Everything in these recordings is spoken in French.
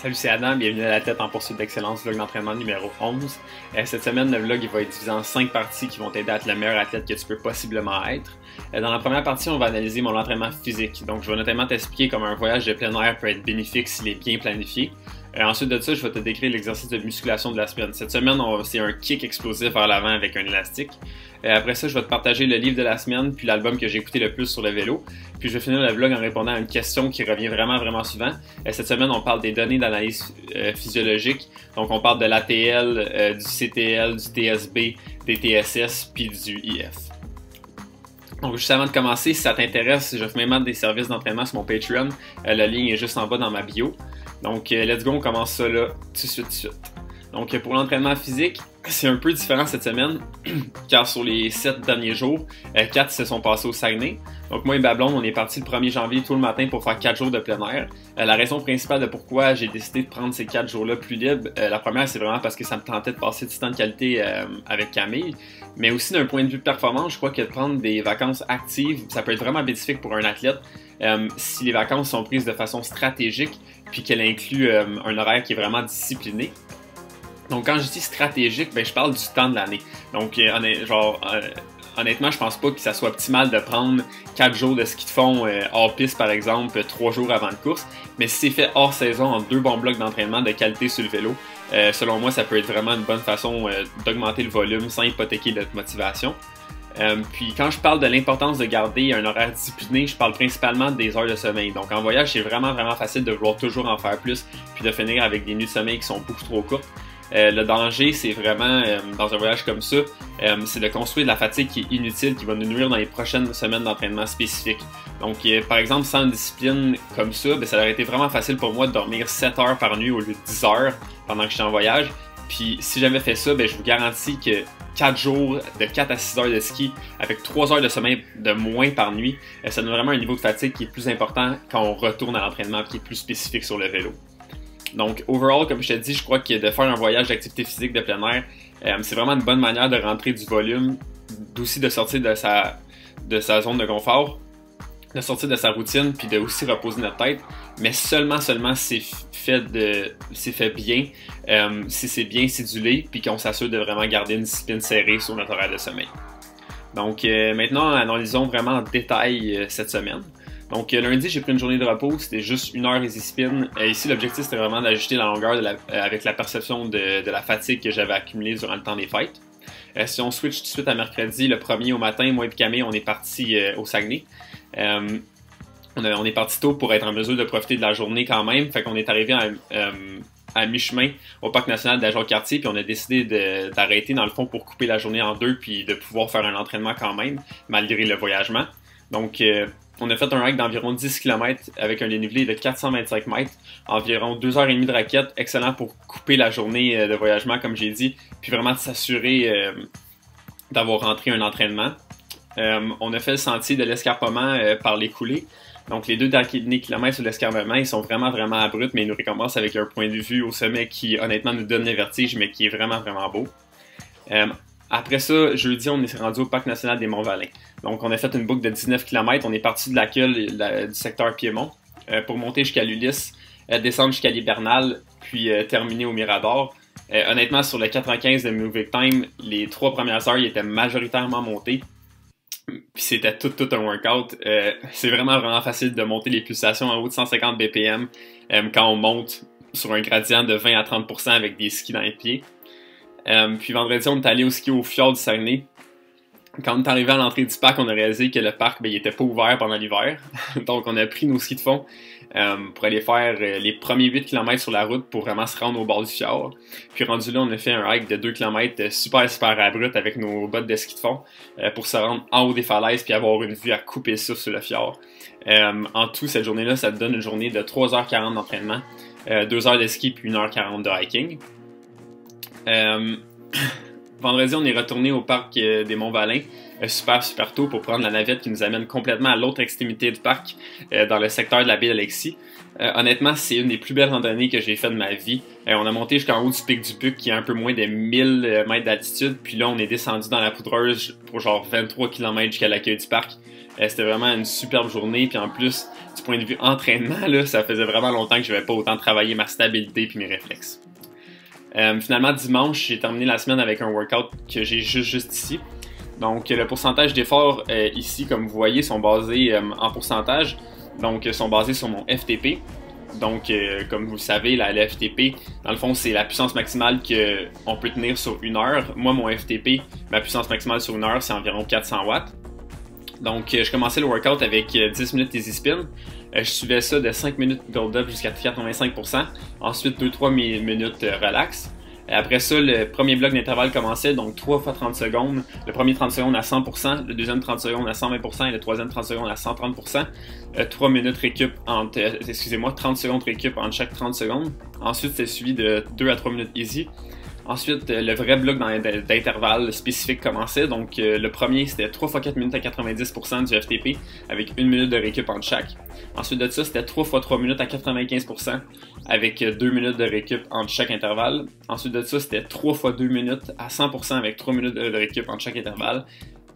Salut, c'est Adam, bienvenue à la tête en poursuite d'excellence, vlog d'entraînement numéro 11. Cette semaine, le vlog il va être divisé en 5 parties qui vont t'aider à être le meilleur athlète que tu peux possiblement être. Dans la première partie, on va analyser mon entraînement physique. Donc, je vais notamment t'expliquer comment un voyage de plein air peut être bénéfique s'il est bien planifié. Ensuite de ça, je vais te décrire l'exercice de musculation de la semaine. Cette semaine, c'est un kick explosif vers l'avant avec un élastique. Après ça, je vais te partager le livre de la semaine, puis l'album que j'ai écouté le plus sur le vélo. Puis je vais finir le vlog en répondant à une question qui revient vraiment souvent. Cette semaine, on parle des données d'analyse physiologique. Donc, on parle de l'ATL, du CTL, du TSB, des TSS, puis du IF. Donc, juste avant de commencer, si ça t'intéresse, je fais même des services d'entraînement sur mon Patreon. La ligne est juste en bas dans ma bio. Donc, let's go, on commence ça là, tout de suite. Donc, pour l'entraînement physique, c'est un peu différent cette semaine, car sur les 7 derniers jours, 4 se sont passés au Saguenay. Donc, moi et Bablon, on est parti le 1er janvier tout le matin pour faire 4 jours de plein air. La raison principale de pourquoi j'ai décidé de prendre ces 4 jours-là plus libres, la première, c'est vraiment parce que ça me tentait de passer du temps de qualité avec Camille. Mais aussi d'un point de vue de performance, je crois que de prendre des vacances actives, ça peut être vraiment bénéfique pour un athlète si les vacances sont prises de façon stratégique puis qu'elle inclut un horaire qui est vraiment discipliné. Donc quand je dis stratégique, ben, je parle du temps de l'année. Donc honnêtement, je pense pas que ça soit optimal de prendre 4 jours de ski de fond hors piste par exemple, 3 jours avant de course. Mais si c'est fait hors saison en 2 bons blocs d'entraînement de qualité sur le vélo, selon moi, ça peut être vraiment une bonne façon d'augmenter le volume sans hypothéquer notre motivation. Puis quand je parle de l'importance de garder un horaire discipliné, je parle principalement des heures de sommeil. Donc en voyage, c'est vraiment facile de vouloir toujours en faire plus, puis de finir avec des nuits de sommeil qui sont beaucoup trop courtes. Le danger, c'est vraiment, dans un voyage comme ça, c'est de construire de la fatigue qui est inutile, qui va nous nuire dans les prochaines semaines d'entraînement spécifiques. Donc, par exemple, sans une discipline comme ça, ben, ça aurait été vraiment facile pour moi de dormir 7 heures par nuit au lieu de 10 heures pendant que j'étais en voyage. Puis, si j'avais fait ça, ben, je vous garantis que 4 jours de 4 à 6 heures de ski avec 3 heures de sommeil de moins par nuit, ça donne vraiment un niveau de fatigue qui est plus important quand on retourne à l'entraînement, qui est plus spécifique sur le vélo. Donc, overall, comme je te dis, je crois que de faire un voyage d'activité physique de plein air, c'est vraiment une bonne manière de rentrer du volume, d'aussi de sortir de sa zone de confort, de sortir de sa routine, puis de aussi reposer notre tête, mais seulement si c'est fait bien, si c'est bien cédulé, puis qu'on s'assure de vraiment garder une discipline serrée sur notre horaire de sommeil. Donc, maintenant, analysons vraiment en détail cette semaine. Donc lundi, j'ai pris une journée de repos, c'était juste 1 heure easy spin. Ici, l'objectif c'était vraiment d'ajuster la longueur avec la perception de la fatigue que j'avais accumulée durant le temps des fêtes. Si on switch tout de suite à mercredi, le 1er au matin, moi et Camille, on est parti au Saguenay. On est parti tôt pour être en mesure de profiter de la journée quand même. Fait qu'on est arrivé à mi-chemin au parc national de la Jacques-Cartier, puis on a décidé d'arrêter dans le fond pour couper la journée en deux, puis de pouvoir faire un entraînement quand même, malgré le voyagement. Donc on a fait un hike d'environ 10 km avec un dénivelé de 425 mètres, environ 2h30 de raquette, excellent pour couper la journée de voyagement, comme j'ai dit, puis vraiment de s'assurer d'avoir rentré un entraînement. On a fait le sentier de l'escarpement par les coulées. Donc les 2 derniers kilomètres sur l'escarpement, ils sont vraiment abrupts, mais ils nous récompensent avec un point de vue au sommet qui honnêtement nous donne le vertige, mais qui est vraiment beau. Après ça, jeudi, on est rendu au parc national des Monts-Valin. Donc, on a fait une boucle de 19 km. On est parti de l'accueil du secteur Piémont pour monter jusqu'à l'Ulysse, descendre jusqu'à l'Hibernal, puis terminer au Mirador. Honnêtement, sur le 95 de Moving Time, les 3 premières heures, ils étaient majoritairement montés. Puis c'était tout un workout. C'est vraiment facile de monter les pulsations en haut de 150 BPM quand on monte sur un gradient de 20 à 30% avec des skis dans les pieds. Puis vendredi, on est allé au ski au fjord du Saguenay. Quand on est arrivé à l'entrée du parc, on a réalisé que le parc, il était pas ouvert pendant l'hiver. Donc, on a pris nos skis de fond pour aller faire les premiers 8 km sur la route pour vraiment se rendre au bord du fjord. Puis rendu là, on a fait un hike de 2 km super abrupt avec nos bottes de ski de fond pour se rendre en haut des falaises puis avoir une vue à couper le souffle sur le fjord. En tout, cette journée-là, ça te donne une journée de 3h40 d'entraînement, 2 heures de ski puis 1h40 de hiking. Vendredi, on est retourné au parc des Monts-Valin super tôt pour prendre la navette qui nous amène complètement à l'autre extrémité du parc, dans le secteur de la baie d'Alexis. Honnêtement, c'est une des plus belles randonnées que j'ai faites de ma vie. On a monté jusqu'en haut du pic du Buc qui est un peu moins de 1000 mètres d'altitude, puis là on est descendu dans la poudreuse pour genre 23 km jusqu'à l'accueil du parc. C'était vraiment une superbe journée, puis en plus, du point de vue entraînement, là, ça faisait vraiment longtemps que je n'avais pas autant travaillé ma stabilité puis mes réflexes. Finalement, dimanche, j'ai terminé la semaine avec un workout que j'ai juste ici. Donc, le pourcentage d'efforts ici, comme vous voyez, sont basés en pourcentage. Donc, sont basés sur mon FTP. Donc, comme vous le savez, le FTP, dans le fond, c'est la puissance maximale qu'on peut tenir sur une heure. Moi, mon FTP, ma puissance maximale sur une heure, c'est environ 400 watts. Donc, je commençais le workout avec 10 minutes easy spin. Je suivais ça de 5 minutes build-up jusqu'à 85%. Ensuite, 2-3 minutes relax. Après ça, le premier bloc d'intervalle commençait, donc 3 fois 30 secondes. Le premier 30 secondes à 100%, le deuxième 30 secondes à 120% et le troisième 30 secondes à 130%. 3 minutes récup entre, 30 secondes récup entre chaque 30 secondes. Ensuite, c'est suivi de 2 à 3 minutes easy. Ensuite, le vrai bloc d'intervalle spécifique commençait. Donc, le premier, c'était 3 fois 4 minutes à 90% du FTP avec 1 minute de récup entre chaque. Ensuite de ça, c'était 3 fois 3 minutes à 95% avec 2 minutes de récup entre chaque intervalle. Ensuite de ça, c'était 3 fois 2 minutes à 100% avec 3 minutes de récup entre chaque intervalle.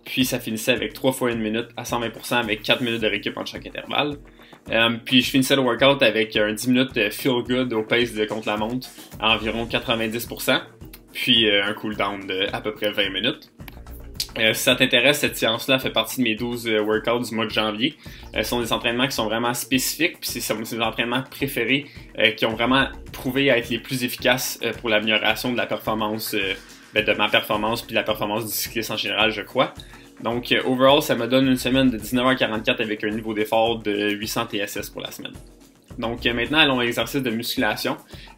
Puis, ça finissait avec 3 fois 1 minute à 120% avec 4 minutes de récup entre chaque intervalle. Puis je finissais le workout avec un 10 minutes feel good au pace de contre la montre à environ 90%, puis un cooldown de à peu près 20 minutes. Si ça t'intéresse, cette séance-là fait partie de mes 12 workouts du mois de janvier. Ce sont des entraînements qui sont vraiment spécifiques, puis c'est mes entraînements préférés qui ont vraiment prouvé être les plus efficaces pour l'amélioration de la performance, de ma performance, puis de la performance du cycliste en général, je crois. Donc, overall, ça me donne une semaine de 19h44 avec un niveau d'effort de 800 TSS pour la semaine. Donc, maintenant, allons à l'exercice de musculation.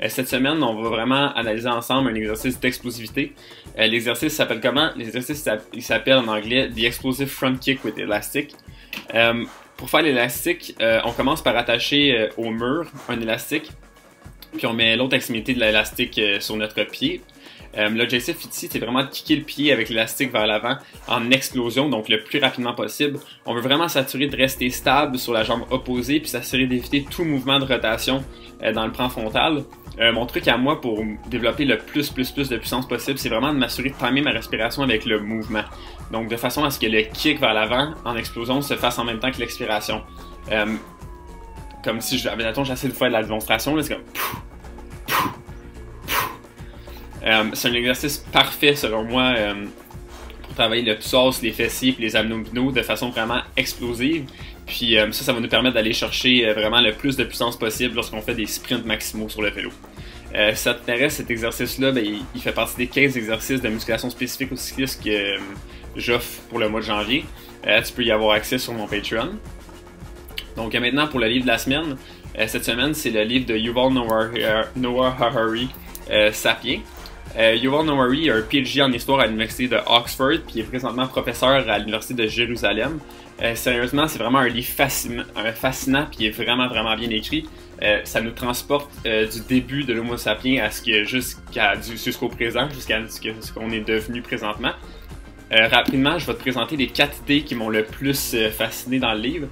Cette semaine, on va vraiment analyser ensemble un exercice d'explosivité. L'exercice s'appelle comment? L'exercice, il s'appelle en anglais The Explosive Front Kick with Elastic. Pour faire l'élastique, on commence par attacher au mur un élastique, puis on met l'autre extrémité de l'élastique sur notre pied. L'objectif ici, c'est vraiment de kicker le pied avec l'élastique vers l'avant en explosion, donc le plus rapidement possible. On veut vraiment s'assurer de rester stable sur la jambe opposée, puis s'assurer d'éviter tout mouvement de rotation dans le plan frontal. Mon truc à moi pour développer le plus de puissance possible, c'est vraiment de m'assurer de timer ma respiration avec le mouvement. Donc de façon à ce que le kick vers l'avant en explosion se fasse en même temps que l'expiration. Comme si, j'essaie de faire de la démonstration, là, c'est comme... c'est un exercice parfait selon moi pour travailler le psoas, les fessiers et les abdominaux de façon vraiment explosive. Puis ça va nous permettre d'aller chercher vraiment le plus de puissance possible lorsqu'on fait des sprints maximaux sur le vélo. Si ça t'intéresse, cet exercice-là, il fait partie des 15 exercices de musculation spécifiques aux cyclistes que j'offre pour le mois de janvier. Tu peux y avoir accès sur mon Patreon. Donc maintenant, pour le livre de la semaine, cette semaine, c'est le livre de Yuval Noah Harari, Sapiens. Yuval Noah Harari a un PhD en histoire à l'université de Oxford, puis il est présentement professeur à l'université de Jérusalem. Sérieusement, c'est vraiment un livre fascinant, puis il est vraiment bien écrit. Ça nous transporte du début de l'Homo sapiens jusqu'au présent, jusqu'à ce qu'on est devenu présentement. Rapidement, je vais te présenter les 4 idées qui m'ont le plus fasciné dans le livre.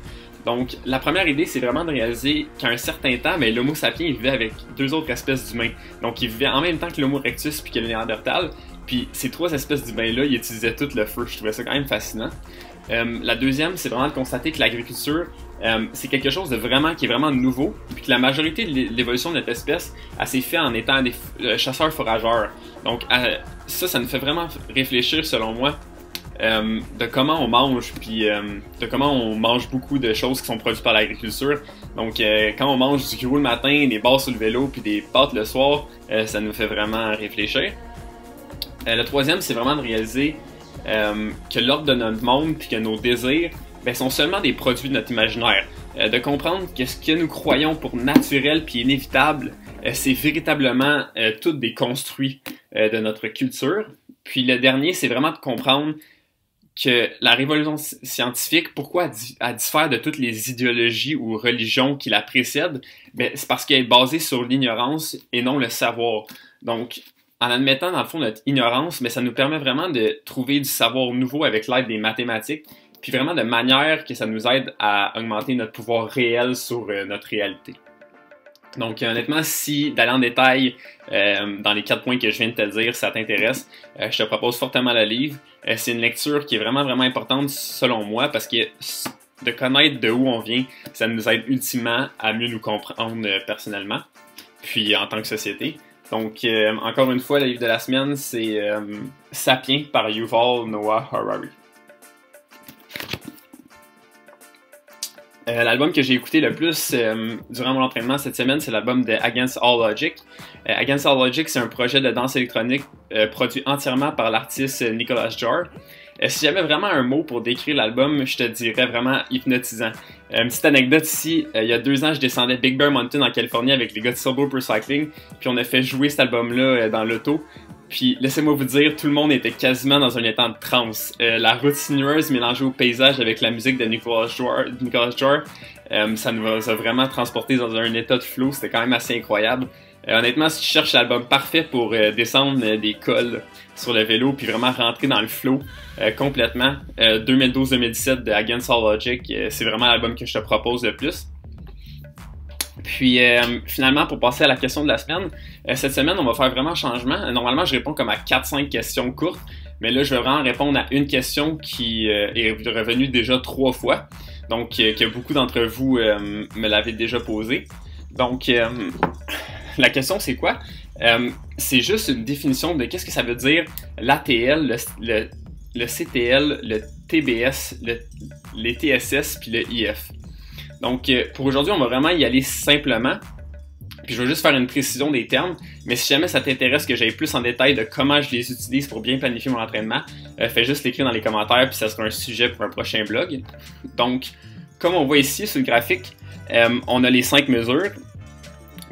Donc, la première idée, c'est vraiment de réaliser qu'à un certain temps, l'Homo sapiens il vivait avec 2 autres espèces d'humains. Donc, il vivait en même temps que l'Homo erectus puis que le Néandertal. Puis, ces 3 espèces d'humains-là, ils utilisaient tout le feu. Je trouvais ça quand même fascinant. La deuxième, c'est vraiment de constater que l'agriculture, c'est quelque chose qui est vraiment nouveau, puis que la majorité de l'évolution de notre espèce, elle s'est faite en étant des chasseurs-forageurs. Donc, ça nous fait vraiment réfléchir, selon moi, de comment on mange, puis de comment on mange beaucoup de choses qui sont produites par l'agriculture. Donc, quand on mange du gros le matin, des barres sur le vélo, puis des pâtes le soir, ça nous fait vraiment réfléchir. Le troisième, c'est vraiment de réaliser que l'ordre de notre monde, puis que nos désirs, sont seulement des produits de notre imaginaire. De comprendre que ce que nous croyons pour naturel puis inévitable, c'est véritablement tout des construits de notre culture. Puis le dernier, c'est vraiment de comprendre que la révolution scientifique, pourquoi elle diffère de toutes les idéologies ou religions qui la précèdent, c'est parce qu'elle est basée sur l'ignorance et non le savoir. Donc, en admettant dans le fond notre ignorance, mais ça nous permet vraiment de trouver du savoir nouveau avec l'aide des mathématiques, puis vraiment de manière que ça nous aide à augmenter notre pouvoir réel sur notre réalité. Donc honnêtement, si d'aller en détail dans les 4 points que je viens de te dire, ça t'intéresse, je te propose fortement le livre. C'est une lecture qui est vraiment importante selon moi parce que de connaître de où on vient, ça nous aide ultimement à mieux nous comprendre personnellement, puis en tant que société. Donc encore une fois, le livre de la semaine, c'est Sapiens par Yuval Noah Harari. L'album que j'ai écouté le plus durant mon entraînement cette semaine, c'est l'album de Against All Logic. Against All Logic, c'est un projet de danse électronique produit entièrement par l'artiste Nicolas Jar. Si j'avais vraiment un mot pour décrire l'album, je te dirais vraiment hypnotisant. Une petite anecdote ici, il y a 2 ans, je descendais Big Bear Mountain en Californie avec les gars de Sober Cycling, puis on a fait jouer cet album-là dans l'auto. Puis laissez-moi vous dire, tout le monde était quasiment dans un état de transe. La route sinueuse mélangée au paysage avec la musique de Nicolas Jar, ça nous a vraiment transportés dans un état de flow, c'était quand même assez incroyable. Honnêtement, si tu cherches l'album parfait pour descendre des cols sur le vélo puis vraiment rentrer dans le flow complètement, 2012-2017 de Against All Logic, c'est vraiment l'album que je te propose le plus. Puis finalement, pour passer à la question de la semaine, cette semaine, on va faire vraiment un changement. Normalement, je réponds comme à 4-5 questions courtes, mais là, je vais vraiment répondre à une question qui est revenue déjà 3 fois, donc que beaucoup d'entre vous me l'avez déjà posée. Donc, la question, c'est quoi? C'est juste une définition de qu'est-ce que ça veut dire l'ATL, le CTL, le TBS, les TSS, puis le IF. Donc, pour aujourd'hui, on va vraiment y aller simplement. Puis je vais juste faire une précision des termes. Mais si jamais ça t'intéresse que j'aille plus en détail de comment je les utilise pour bien planifier mon entraînement, fais juste l'écrire dans les commentaires, puis ça sera un sujet pour un prochain blog. Donc, comme on voit ici sur le graphique, on a les 5 mesures.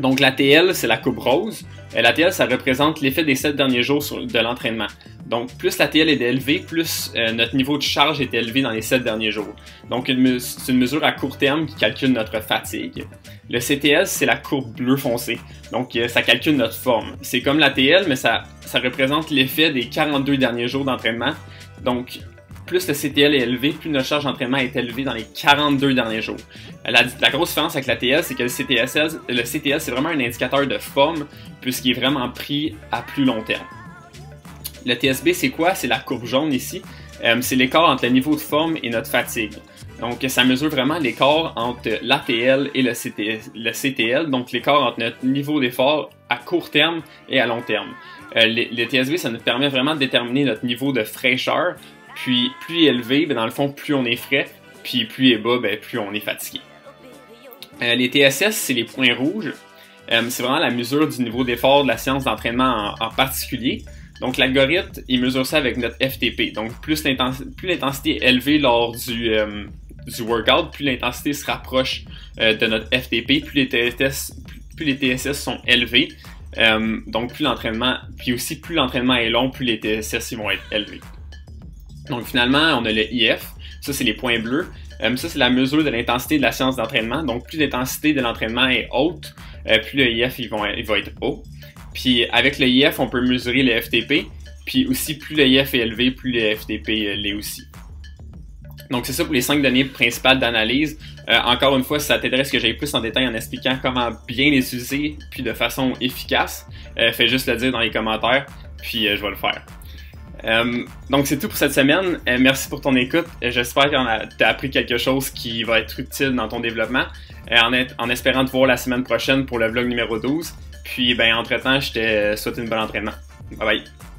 Donc, l'ATL, c'est la courbe rose. L'ATL, ça représente l'effet des 7 derniers jours de l'entraînement. Donc, plus l'ATL est élevé, plus notre niveau de charge est élevé dans les 7 derniers jours. Donc, c'est une mesure à court terme qui calcule notre fatigue. Le CTL, c'est la courbe bleue foncée. Donc, ça calcule notre forme. C'est comme l'ATL, mais ça représente l'effet des 42 derniers jours d'entraînement. Donc, plus le CTL est élevé, plus notre charge d'entraînement est élevée dans les 42 derniers jours. La grosse différence avec l'ATL, c'est que le CTL, c'est vraiment un indicateur de forme, puisqu'il est vraiment pris à plus long terme. Le TSB, c'est quoi? C'est la courbe jaune ici. C'est l'écart entre le niveau de forme et notre fatigue. Donc, ça mesure vraiment l'écart entre l'ATL et le CTL, donc l'écart entre notre niveau d'effort à court terme et à long terme. Le TSB, ça nous permet vraiment de déterminer notre niveau de fraîcheur, puis plus il est élevé, dans le fond, plus on est frais, puis plus il est bas, plus on est fatigué. Les TSS, c'est les points rouges. C'est vraiment la mesure du niveau d'effort de la séance d'entraînement en particulier. Donc, l'algorithme, il mesure ça avec notre FTP. Donc, plus l'intensité est élevée lors du workout, plus l'intensité se rapproche de notre FTP, plus les TSS sont élevés. Donc, plus l'entraînement est long, plus les TSS ils vont être élevés. Donc, finalement, on a le IF. Ça, c'est les points bleus. Ça, c'est la mesure de l'intensité de la séance d'entraînement. Donc, plus l'intensité de l'entraînement est haute, plus le IF il va être haut. Puis avec le IF, on peut mesurer le FTP. Puis aussi, plus le IF est élevé, plus le FTP l'est aussi. Donc c'est ça pour les 5 données principales d'analyse. Encore une fois, si ça t'intéresse que j'aille plus en détail en expliquant comment bien les utiliser, puis de façon efficace, fais juste le dire dans les commentaires, puis je vais le faire. Donc c'est tout pour cette semaine. Merci pour ton écoute. J'espère que tu as appris quelque chose qui va être utile dans ton développement. En espérant te voir la semaine prochaine pour le vlog numéro 12. Puis entre-temps, je te souhaite une bonne entraînement. Bye bye!